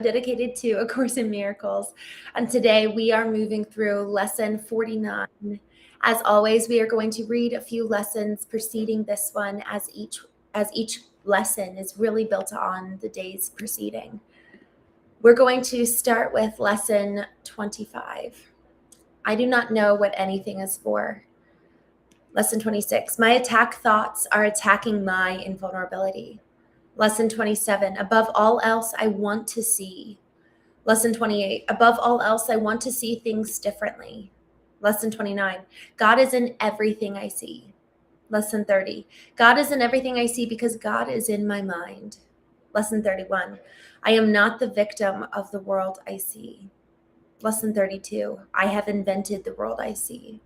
dedicated to A Course in Miracles. And today we are moving through lesson 49. As always, we are going to read a few lessons preceding this one as each lesson is really built on the day's preceding. We're going to start with lesson 25. I do not know what anything is for. Lesson 26. My attack thoughts are attacking my invulnerability. Lesson 27. Above all else, I want to see. Lesson 28. Above all else, I want to see things differently. Lesson 29. God is in everything I see. Lesson 30. God is in everything I see because God is in my mind. Lesson 31. I am not the victim of the world I see. Lesson 32. I have invented the world I see.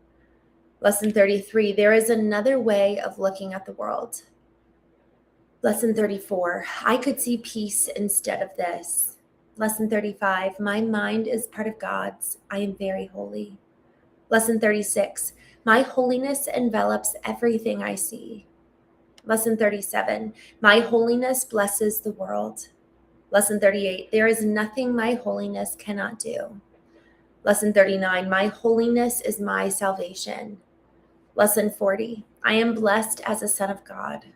Lesson 33. There is another way of looking at the world. Lesson 34. I could see peace instead of this. Lesson 35. My mind is part of God's. I am very holy. Lesson 36. My holiness envelops everything I see. Lesson 37. My holiness blesses the world. Lesson 38. There is nothing my holiness cannot do. Lesson 39. My holiness is my salvation. Lesson 40. I am blessed as a son of God.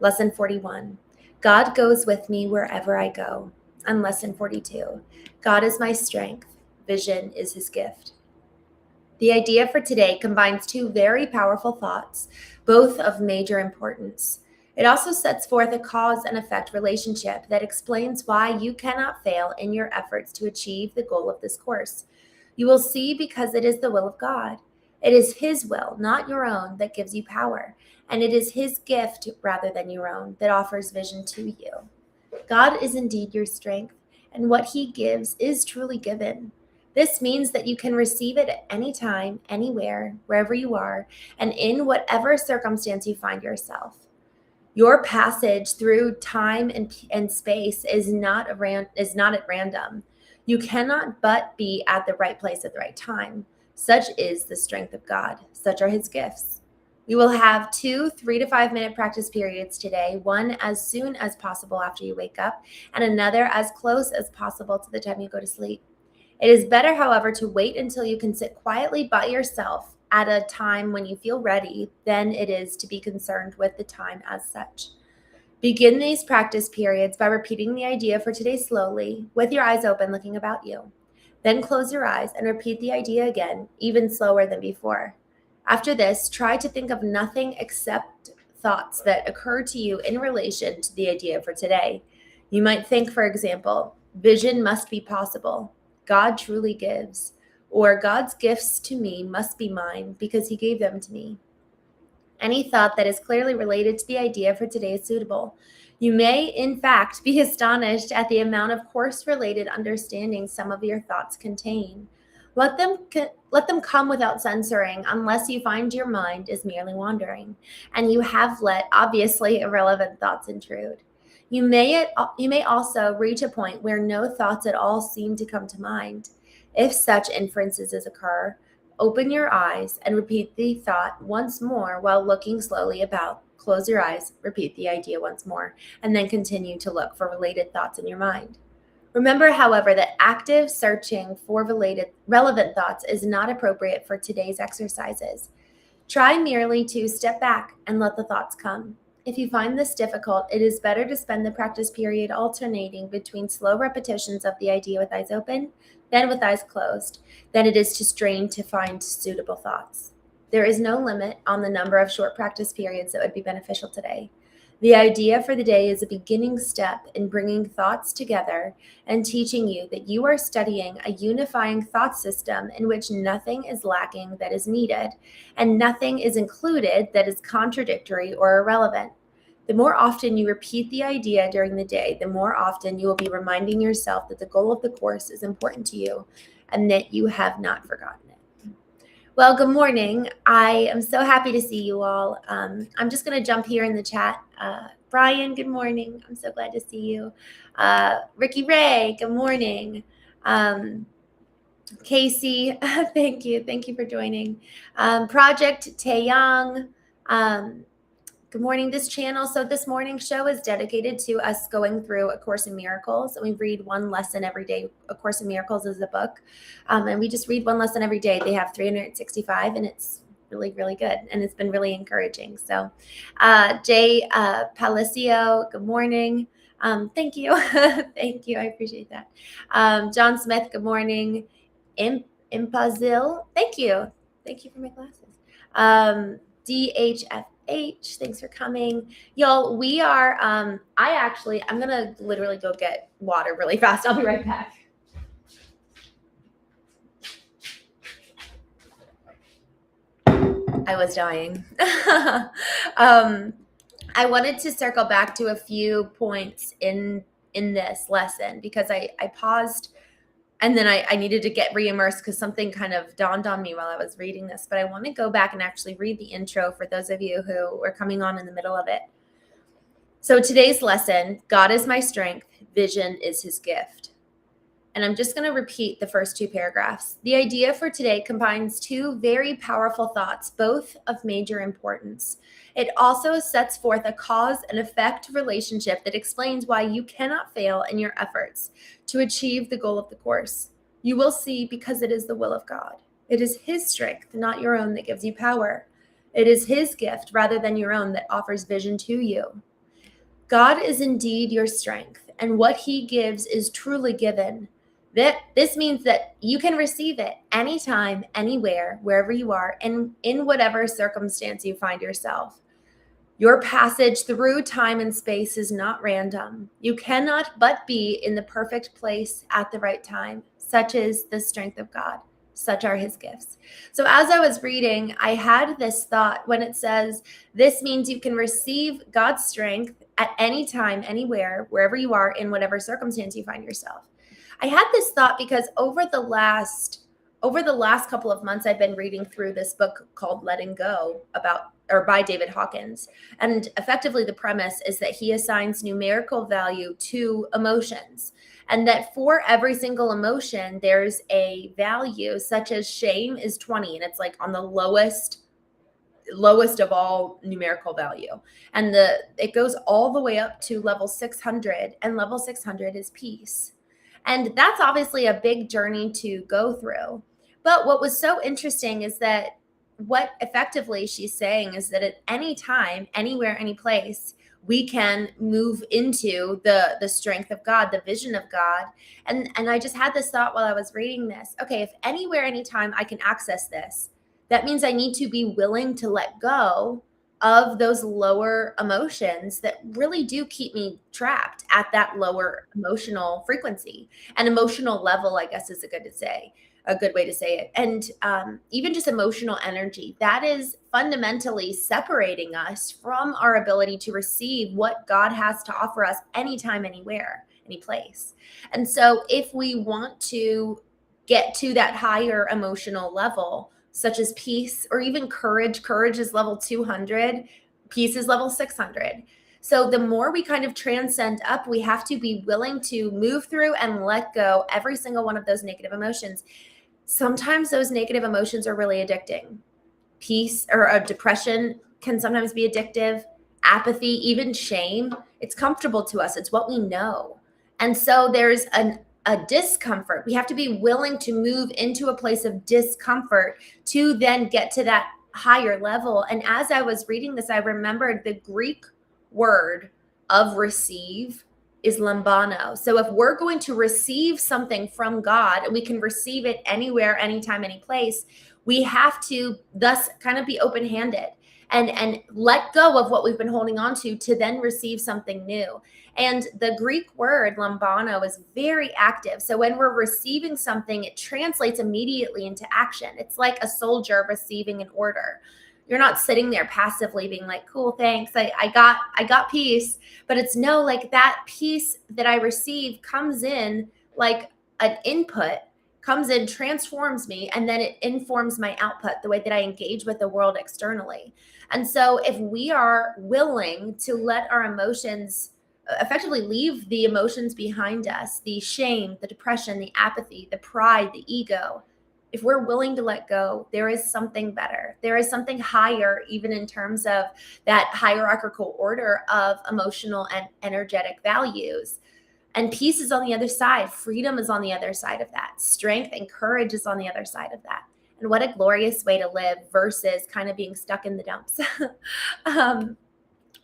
Lesson 41. God goes with me wherever I go. And lesson 42. God is my strength. Vision is his gift. The idea for today combines two very powerful thoughts, both of major importance. It also sets forth a cause and effect relationship that explains why you cannot fail in your efforts to achieve the goal of this course. You will see because it is the will of God. It is his will, not your own, that gives you power. And it is his gift, rather than your own, that offers vision to you. God is indeed your strength, and what he gives is truly given. This means that you can receive it at any time, anywhere, wherever you are, and in whatever circumstance you find yourself. Your passage through time and space is not at random. You cannot but be at the right place at the right time. Such is the strength of God. Such are his gifts. We will have 2 3 to 5 minute practice periods today, one as soon as possible after you wake up, and another as close as possible to the time you go to sleep. It is better, however, to wait until you can sit quietly by yourself at a time when you feel ready than it is to be concerned with the time as such. Begin these practice periods by repeating the idea for today slowly, with your eyes open, looking about you. Then close your eyes and repeat the idea again, even slower than before. After this, try to think of nothing except thoughts that occur to you in relation to the idea for today. You might think, for example, vision must be possible. God truly gives. Or God's gifts to me must be mine because he gave them to me. Any thought that is clearly related to the idea for today is suitable. You may, in fact, be astonished at the amount of course-related understanding some of your thoughts contain. Let them come without censoring unless you find your mind is merely wandering, and you have let, obviously, irrelevant thoughts intrude. You may also reach a point where no thoughts at all seem to come to mind. If such inferences occur, open your eyes and repeat the thought once more while looking slowly about. Close your eyes, repeat the idea once more, and then continue to look for related thoughts in your mind. Remember, however, that active searching for relevant thoughts is not appropriate for today's exercises. Try merely to step back and let the thoughts come. If you find this difficult, it is better to spend the practice period alternating between slow repetitions of the idea with eyes open, then with eyes closed, than it is to strain to find suitable thoughts. There is no limit on the number of short practice periods that would be beneficial today. The idea for the day is a beginning step in bringing thoughts together and teaching you that you are studying a unifying thought system in which nothing is lacking that is needed, and nothing is included that is contradictory or irrelevant. The more often you repeat the idea during the day, the more often you will be reminding yourself that the goal of the course is important to you and that you have not forgotten it. Well, good morning. I am so happy to see you all. I'm just going to jump here in the chat. Brian, good morning. I'm so glad to see you. Ricky Ray, good morning. Casey, thank you. Thank you for joining. Project Taeyang, Good morning, this channel. So this morning's show is dedicated to us going through A Course in Miracles. And we read one lesson every day. A Course in Miracles is a book. And we just read one lesson every day. They have 365 and it's really, really good. And it's been really encouraging. So Jay Palacio, good morning. Thank you. Thank you. I appreciate that. John Smith, good morning. Impazil, thank you. Thank you for my glasses. DHFH, thanks for coming. Y'all, we are, I'm going to literally go get water really fast. I'll be right back. I was dying. I wanted to circle back to a few points in this lesson because I paused and then I needed to get re-immersed because something kind of dawned on me while I was reading this. But I want to go back and actually read the intro for those of you who were coming on in the middle of it. So today's lesson, God is my strength, vision is his gift. And I'm just going to repeat the first two paragraphs. The idea for today combines two very powerful thoughts, both of major importance. It also sets forth a cause and effect relationship that explains why you cannot fail in your efforts to achieve the goal of the course. You will see because it is the will of God. It is his strength, not your own, that gives you power. It is his gift rather than your own that offers vision to you. God is indeed your strength, and what he gives is truly given. This means that you can receive it anytime, anywhere, wherever you are, and in whatever circumstance you find yourself. Your passage through time and space is not random. You cannot but be in the perfect place at the right time. Such is the strength of God. Such are his gifts. So as I was reading, I had this thought when it says, this means you can receive God's strength at any time, anywhere, wherever you are, in whatever circumstance you find yourself. I had this thought because over the last couple of months, I've been reading through this book called Letting Go by David Hawkins. And effectively the premise is that he assigns numerical value to emotions. And that for every single emotion, there's a value, such as shame is 20, and it's like on the lowest of all numerical value. And it goes all the way up to level 600, and level 600 is peace. And that's obviously a big journey to go through. But what was so interesting is that what effectively she's saying is that at any time, anywhere, any place, we can move into the strength of God, the vision of God. And I just had this thought while I was reading this. Okay, if anywhere, anytime I can access this, that means I need to be willing to let go of those lower emotions that really do keep me trapped at that lower emotional frequency. And emotional level, I guess, is a good way to say it. And even just emotional energy, that is fundamentally separating us from our ability to receive what God has to offer us anytime, anywhere, any place. And so if we want to get to that higher emotional level, such as peace or even courage is level 200, peace is level 600. So the more we kind of transcend up, we have to be willing to move through and let go every single one of those negative emotions. Sometimes those negative emotions are really addicting. Peace or depression can sometimes be addictive. Apathy, even shame, it's comfortable to us. It's what we know. And so there's a discomfort. We have to be willing to move into a place of discomfort to then get to that higher level. And as I was reading this, I remembered the Greek word of receive is lambano. So if we're going to receive something from God, and we can receive it anywhere, anytime, any place, we have to thus kind of be open-handed and let go of what we've been holding on to then receive something new. And the Greek word lambano is very active. So when we're receiving something, it translates immediately into action. It's like a soldier receiving an order. You're not sitting there passively being like, cool, thanks. I got peace. But it's no, like that peace that I receive comes in like an input, comes in, transforms me, and then it informs my output, the way that I engage with the world externally. And so if we are willing to let our emotions effectively leave the emotions behind us, the shame, the depression, the apathy, the pride, the ego, if we're willing to let go, there is something better. There is something higher, even in terms of that hierarchical order of emotional and energetic values. And peace is on the other side. Freedom is on the other side of that. Strength and courage is on the other side of that. And what a glorious way to live versus kind of being stuck in the dumps.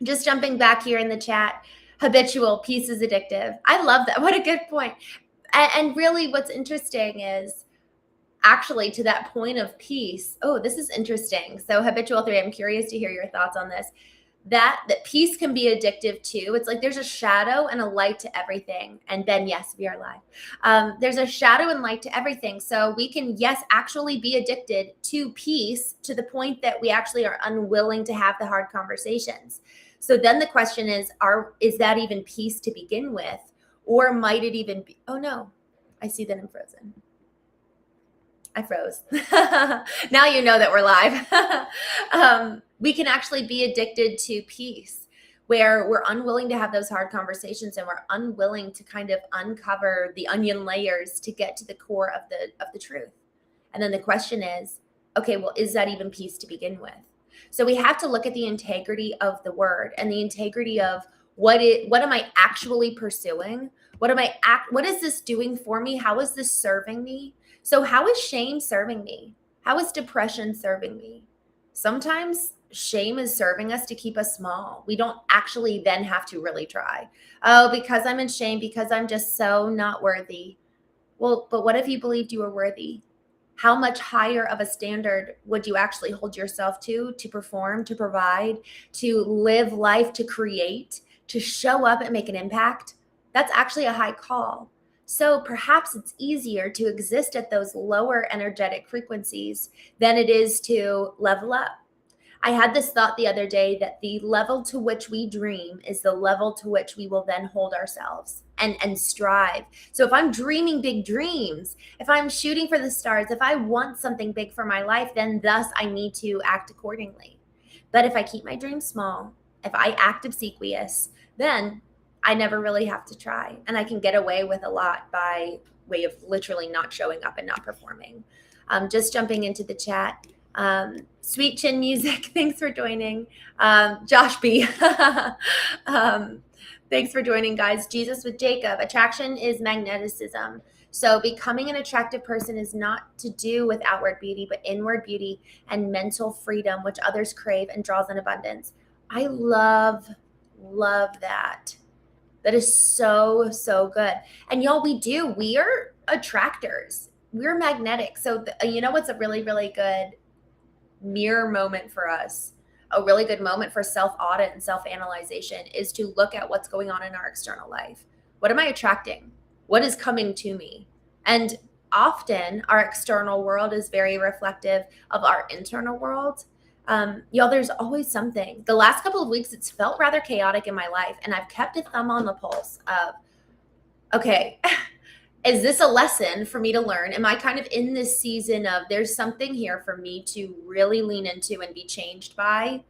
Just jumping back here in the chat, habitual, peace is addictive. I love that. What a good point. And really what's interesting is actually to that point of peace. Oh, this is interesting. So habitual 3, I'm curious to hear your thoughts on this. That peace can be addictive too. It's like there's a shadow and a light to everything. And then, yes, we are live. There's a shadow and light to everything. So we can, yes, actually be addicted to peace to the point that we actually are unwilling to have the hard conversations. So then the question is that even peace to begin with? Or might it even be, oh no, I see that I'm frozen. I froze. Now you know that we're live. We can actually be addicted to peace, where we're unwilling to have those hard conversations and we're unwilling to kind of uncover the onion layers to get to the core of the truth. And then the question is, okay, well, is that even peace to begin with? So we have to look at the integrity of the word and the integrity of what am I actually pursuing? What is this doing for me? How is this serving me? So how is shame serving me? How is depression serving me? Sometimes shame is serving us to keep us small. We don't actually then have to really try. Oh, because I'm in shame, because I'm just so not worthy. Well, but what if you believed you were worthy? How much higher of a standard would you actually hold yourself to perform, to provide, to live life, to create, to show up and make an impact? That's actually a high call. So perhaps it's easier to exist at those lower energetic frequencies than it is to level up. I had this thought the other day that the level to which we dream is the level to which we will then hold ourselves and strive. So if I'm dreaming big dreams, if I'm shooting for the stars, if I want something big for my life, then thus I need to act accordingly. But if I keep my dreams small, if I act obsequious, then I never really have to try. And I can get away with a lot by way of literally not showing up and not performing. Just jumping into the chat. Sweet Chin Music, thanks for joining. Josh B. Thanks for joining, guys. Jesus with Jacob. Attraction is magneticism. So becoming an attractive person is not to do with outward beauty, but inward beauty and mental freedom, which others crave and draws in abundance. I love that. That is so, so good. And y'all, we are attractors. We're magnetic. So you know what's a really, really good mirror moment for us? A really good moment for self-audit and self-analyzation is to look at what's going on in our external life. What am I attracting? What is coming to me? And often our external world is very reflective of our internal world. Y'all, there's always something. The last couple of weeks, it's felt rather chaotic in my life, and I've kept a thumb on the pulse of, okay, is this a lesson for me to learn? Am I kind of in this season of there's something here for me to really lean into and be changed by?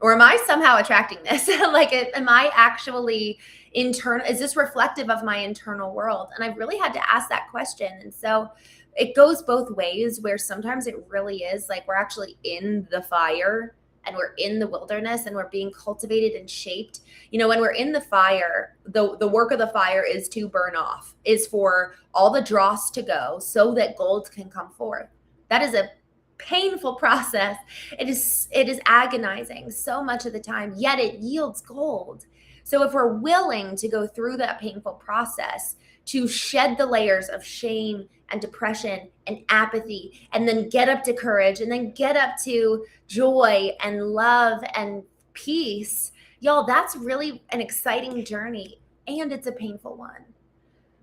Or am I somehow attracting this? Like, am I actually internal? Is this reflective of my internal world? And I've really had to ask that question. And so it goes both ways, where sometimes it really is like we're actually in the fire and we're in the wilderness and we're being cultivated and shaped. You know, when we're in the fire, the work of the fire is to burn off, is for all the dross to go so that gold can come forth. That is a painful process. It is agonizing so much of the time, yet it yields gold. So if we're willing to go through that painful process, to shed the layers of shame and depression and apathy, and then get up to courage, and then get up to joy and love and peace, y'all, that's really an exciting journey, and it's a painful one.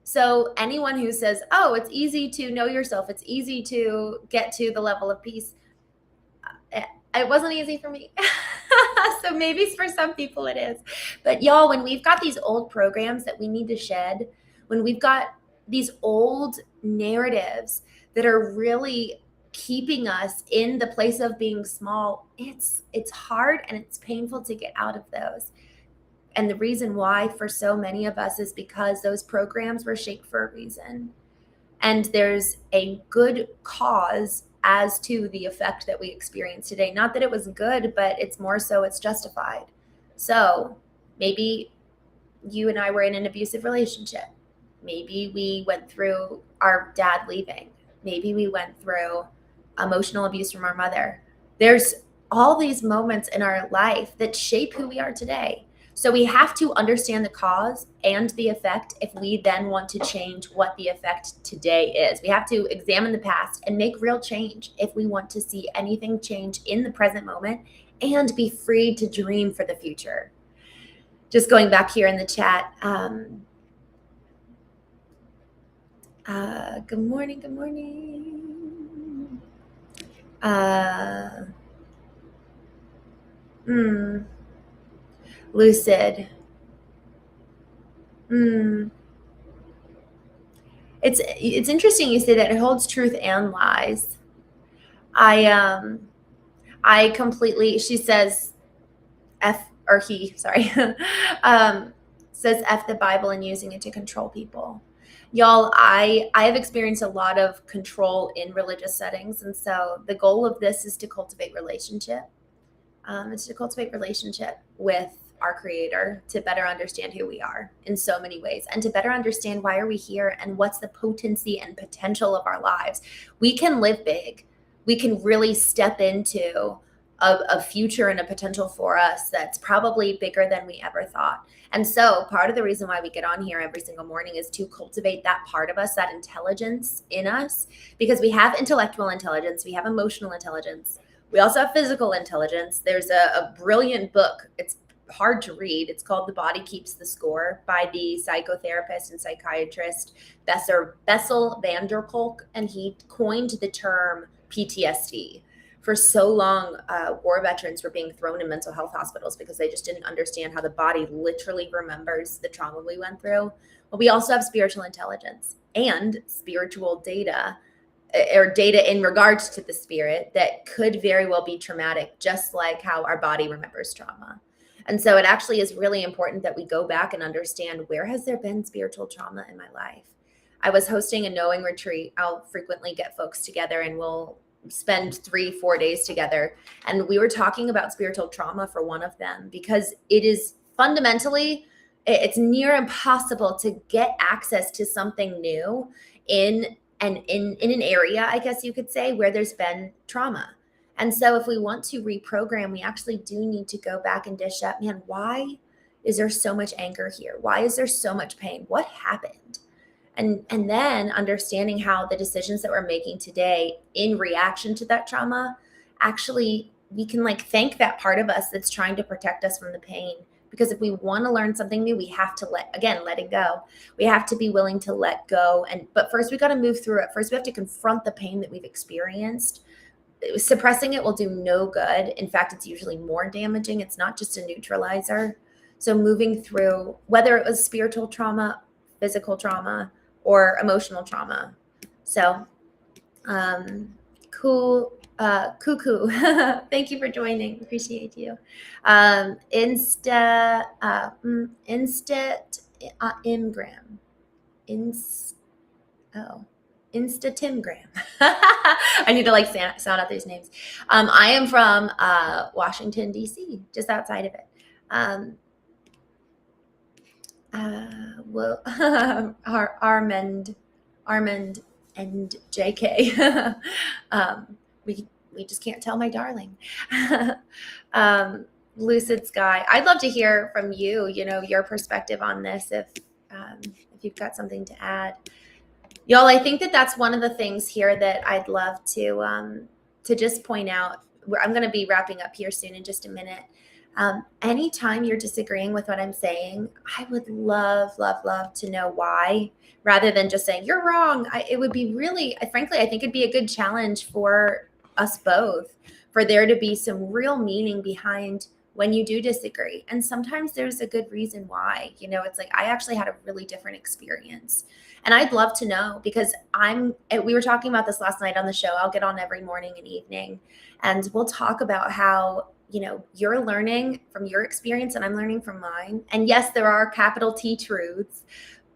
So anyone who says, oh, it's easy to know yourself, it's easy to get to the level of peace, it wasn't easy for me. So maybe for some people it is. But y'all, when we've got these old programs that we need to shed, when we've got these old narratives that are really keeping us in the place of being small, it's hard and it's painful to get out of those. And the reason why for so many of us is because those programs were shaped for a reason. And there's a good cause as to the effect that we experience today. Not that it was good, but it's more so it's justified. So maybe you and I were in an abusive relationship. Maybe we went through our dad leaving. Maybe we went through emotional abuse from our mother. There's all these moments in our life that shape who we are today. So we have to understand the cause and the effect if we then want to change what the effect today is. We have to examine the past and make real change if we want to see anything change in the present moment and be free to dream for the future. Just going back here in the chat. Good morning. Good morning. Lucid. It's interesting you say that it holds truth and lies. I completely, she says says F the Bible and using it to control people. Y'all, I have experienced a lot of control in religious settings. And so the goal of this is to cultivate relationship. It's to cultivate relationship with our Creator, to better understand who we are in so many ways, and to better understand why are we here and what's the potency and potential of our lives. We can live big. We can really step into a future and a potential for us that's probably bigger than we ever thought. And so part of the reason why we get on here every single morning is to cultivate that part of us, that intelligence in us, because we have intellectual intelligence, we have emotional intelligence, we also have physical intelligence. There's a brilliant book. It's hard to read. It's called The Body Keeps the Score by the psychotherapist and psychiatrist Bessel van der Kolk, and he coined the term PTSD. For so long, war veterans were being thrown in mental health hospitals because they just didn't understand how the body literally remembers the trauma we went through. But we also have spiritual intelligence and spiritual data, or data in regards to the spirit, that could very well be traumatic, just like how our body remembers trauma. And so it actually is really important that we go back and understand, where has there been spiritual trauma in my life? I was hosting a knowing retreat. I'll frequently get folks together and we'll spend 3-4 days together. And we were talking about spiritual trauma for one of them, because it is fundamentally, it's near impossible to get access to something new in an area, I guess you could say, where there's been trauma. And so if we want to reprogram, we actually do need to go back and dish up, man, why is there so much anger here? Why is there so much pain? What happened? And then understanding how the decisions that we're making today in reaction to that trauma, actually, we can thank that part of us that's trying to protect us from the pain. Because if we want to learn something new, we have to let it go. We have to be willing to let go. But first we got to move through it. First we have to confront the pain that we've experienced. Suppressing it will do no good. In fact, it's usually more damaging. It's not just a neutralizer. So moving through, whether it was spiritual trauma, physical trauma, or emotional trauma. So, cool. Cuckoo. Thank you for joining. Appreciate you. Insta Instatimgram. I need to sound out these names. I am from Washington, D.C., just outside of it. Armand and JK. We just can't tell my darling. Lucid Sky. I'd love to hear from you, your perspective on this, if you've got something to add. Y'all, I think that's one of the things here that I'd love to just point out. I'm going to be wrapping up here soon in just a minute. Anytime you're disagreeing with what I'm saying, I would love to know why, rather than just saying you're wrong. It would be really, frankly, I think it'd be a good challenge for us both, for there to be some real meaning behind when you do disagree. And sometimes there's a good reason why. It's I actually had a really different experience. And I'd love to know, because we were talking about this last night on the show. I'll get on every morning and evening, and we'll talk about how, you're learning from your experience and I'm learning from mine. And yes, there are capital T truths,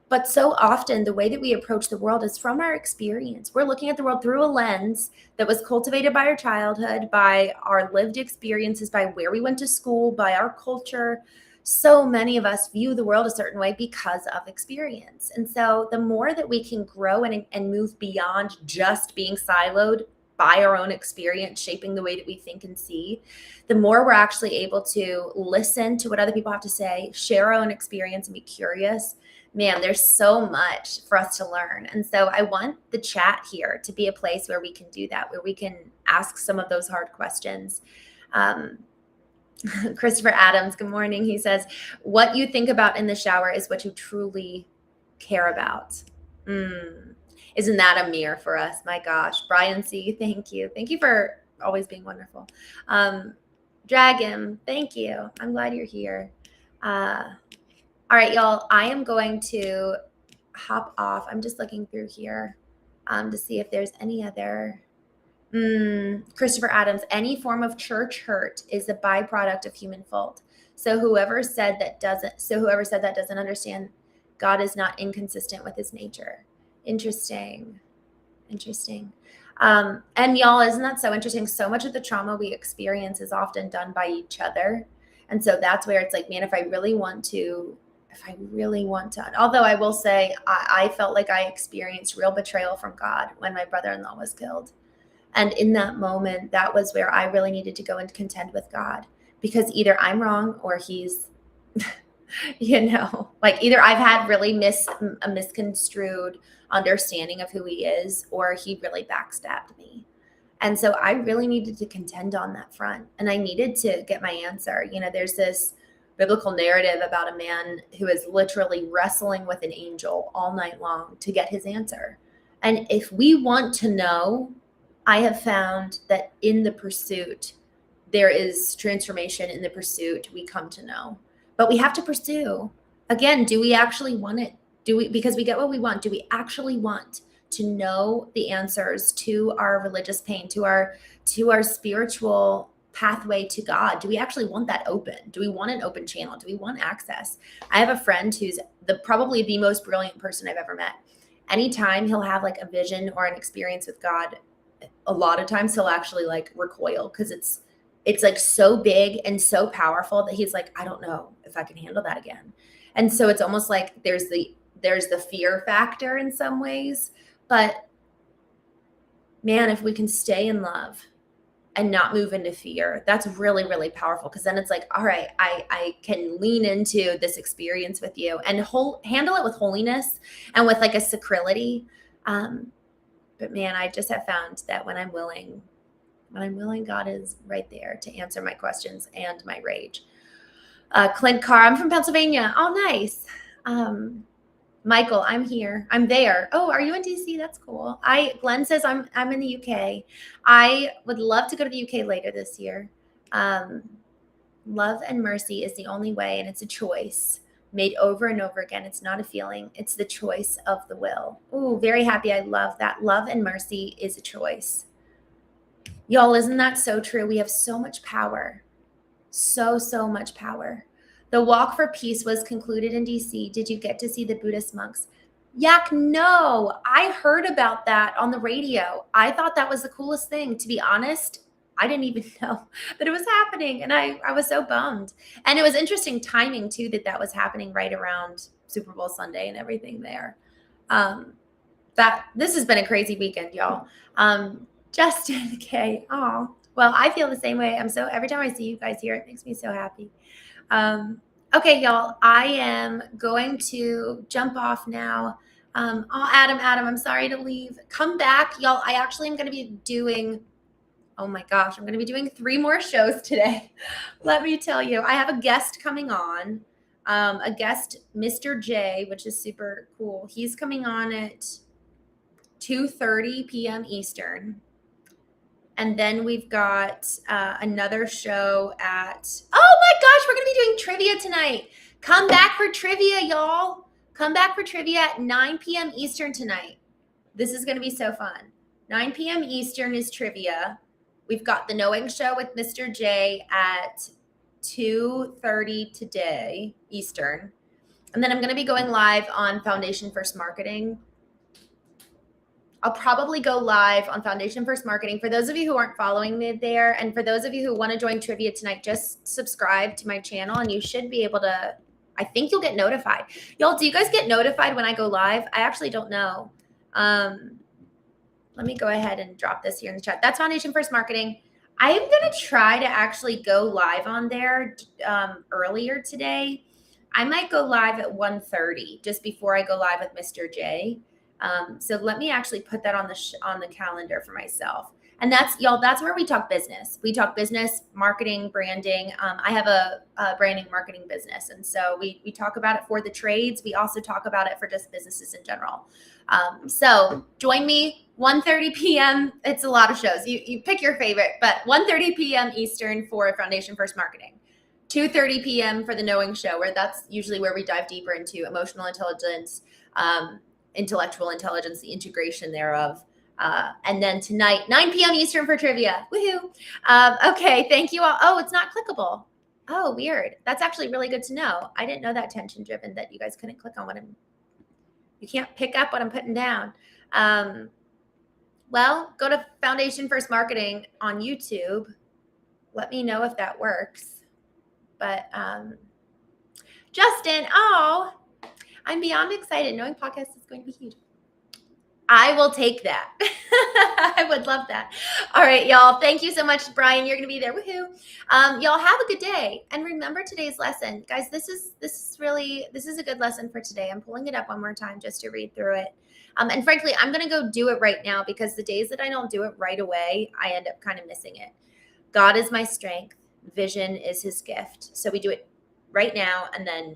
But so often the way that we approach the world is from our experience. We're looking at the world through a lens that was cultivated by our childhood, by our lived experiences, by where we went to school, by our culture. So many of us view the world a certain way because of experience. And so the more that we can grow and move beyond just being siloed by our own experience, shaping the way that we think and see, the more we're actually able to listen to what other people have to say, share our own experience, and be curious. Man, there's so much for us to learn. And so I want the chat here to be a place where we can do that, where we can ask some of those hard questions. Christopher Adams, good morning. He says, what you think about in the shower is what you truly care about. Isn't that a mirror for us? My gosh. Brian C., thank you. Thank you for always being wonderful. Dragon, thank you. I'm glad you're here. All right, y'all, I am going to hop off. I'm just looking through here to see if there's any other. Christopher Adams, any form of church hurt is a byproduct of human fault. So whoever said that doesn't understand God is not inconsistent with his nature. Interesting. And y'all, isn't that so interesting? So much of the trauma we experience is often done by each other. And so that's where it's like, man, if I really want to, although I will say, I felt like I experienced real betrayal from God when my brother-in-law was killed. And in that moment, that was where I really needed to go and contend with God, because either I'm wrong or he's, like either I've had really a misconstrued understanding of who he is, or he really backstabbed me. And so I really needed to contend on that front, and I needed to get my answer. There's this biblical narrative about a man who is literally wrestling with an angel all night long to get his answer. And if we want to know, I have found that in the pursuit, there is transformation. In the pursuit, we come to know. But we have to pursue. Again, do we actually want it? Because we get what we want, do we actually want to know the answers to our religious pain, to our spiritual pathway to God? Do we actually want that open? Do we want an open channel? Do we want access? I have a friend who's probably the most brilliant person I've ever met. Anytime he'll have like a vision or an experience with God, a lot of times he'll actually like recoil, because it's like so big and so powerful that he's like, I don't know if I can handle that again. And so it's almost like there's the fear factor in some ways. But man, if we can stay in love and not move into fear, that's really, really powerful, because then it's like, all right, I can lean into this experience with you and handle it with holiness and with like a sacrality. But man, I just have found that when I'm willing, God is right there to answer my questions and my rage. Clint Carr, I'm from Pennsylvania. Oh, nice. Michael, I'm here. I'm there. Oh, are you in DC? That's cool. Glenn says I'm in the UK. I would love to go to the UK later this year. Love and mercy is the only way, and it's a choice made over and over again. It's not a feeling. It's the choice of the will. Ooh, very happy. I love that. Love and mercy is a choice. Y'all, isn't that so true? We have so much power. So much power. The Walk for Peace was concluded in DC. Did you get to see the Buddhist monks? Yak, no. I heard about that on the radio. I thought that was the coolest thing. To be honest, I didn't even know that it was happening, and I was so bummed. And it was interesting timing too, that was happening right around Super Bowl Sunday and everything there. This has been a crazy weekend, y'all. Justin K. Oh, well, I feel the same way. Every time I see you guys here, it makes me so happy. Okay, y'all, I am going to jump off now. Adam, I'm sorry to leave. Come back, y'all. I actually am going to be doing, oh my gosh, I'm going to be doing 3 more shows today. Let me tell you, I have a guest coming on, a guest, Mr. J, which is super cool. He's coming on at 2:30 p.m. Eastern. And then we've got another show at, oh my gosh, we're going to be doing trivia tonight. Come back for trivia, y'all. Come back for trivia at 9 p.m. Eastern tonight. This is going to be so fun. 9 p.m. Eastern is trivia. We've got the Knowing Show with Mr. J at 2:30 today, Eastern. And then I'm going to be going live on Foundation First Marketing. I'll probably go live on Foundation First Marketing. For those of you who aren't following me there, and for those of you who want to join trivia tonight, just subscribe to my channel and you should be able to, I think you'll get notified. Y'all, do you guys get notified when I go live? I actually don't know. Let me go ahead and drop this here in the chat. That's Foundation First Marketing. I am going to try to actually go live on there earlier today. I might go live at 1:30 just before I go live with Mr. J. So let me actually put that on the calendar for myself. And that's, y'all, that's where we talk business. We talk business, marketing, branding. I have a branding marketing business. And so we talk about it for the trades. We also talk about it for just businesses in general. So join me 1:30 p.m. It's a lot of shows. You pick your favorite, but 1:30 p.m. Eastern for Foundation First Marketing. 2:30 p.m. for the Knowing Show, where that's usually where we dive deeper into emotional intelligence, intellectual intelligence, the integration thereof. And then tonight, 9 p.m. Eastern for trivia. Woohoo. Okay, thank you all. Oh, it's not clickable. Oh, weird. That's actually really good to know. I didn't know that tension driven, that you guys couldn't click on you can't pick up what I'm putting down. Well, go to Foundation First Marketing on YouTube. Let me know if that works. But Justin, oh, I'm beyond excited. Knowing podcasts is going to be huge. I will take that. I would love that. All right, y'all. Thank you so much, Brian. You're going to be there. Woohoo. Y'all have a good day. And remember today's lesson. Guys, this is a good lesson for today. I'm pulling it up one more time just to read through it. And frankly, I'm going to go do it right now, because the days that I don't do it right away, I end up kind of missing it. God is my strength. Vision is his gift. So we do it right now, and then